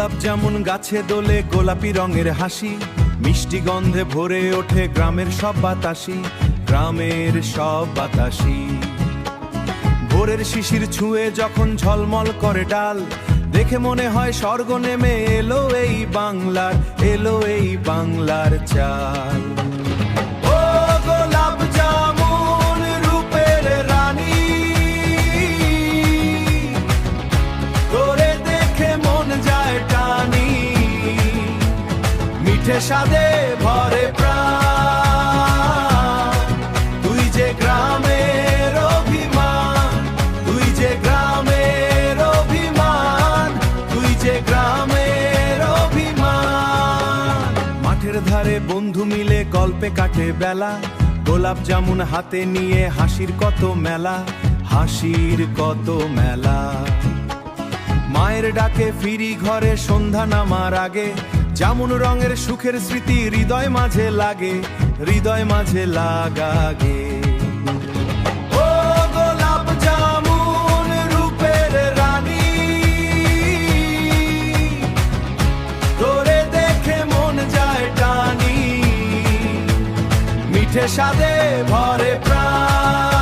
গোলাপ জামুন গাছে দোলে গোলাপি রঙের হাসি, মিষ্টি গন্ধে ভরে ওঠে গ্রামের সব বাতাসি, গ্রামের সব বাতাসি। ভোরের শিশির ছুঁয়ে যখন ঝলমল করে ডাল, দেখে মনে হয় স্বর্গ নেমে এলো এই বাংলার, এলো এই বাংলার চাল। ও গোলাপ জামুন রূপের রানী, তোরে দেখে মন যায় টানি, মিঠে স্বাদে ভরে প্রাণ। তুই যে গ্রামের অভিমান, তুই যে গ্রামের অভিমান, তুই যে গ্রামের অভিমান। মাঠের ধারে বন্ধু মিলে গল্পে কাটে বেলা, গোলাপ জামুন হাতে নিয়ে হাসির কত মেলা, হাসির কত মেলা। মায়ের ডাকে ফিরি ঘরে সন্ধ্যা নামার আগে, জামুন রঙের সুখের স্মৃতি হৃদয় মাঝে লাগে, হৃদয় মাঝে লাগাগে। ও গোলাপ জামুন রূপের রানী, তোরে দেখে মন যায় টানি, মিঠে স্বাদে ভরে প্রাণ।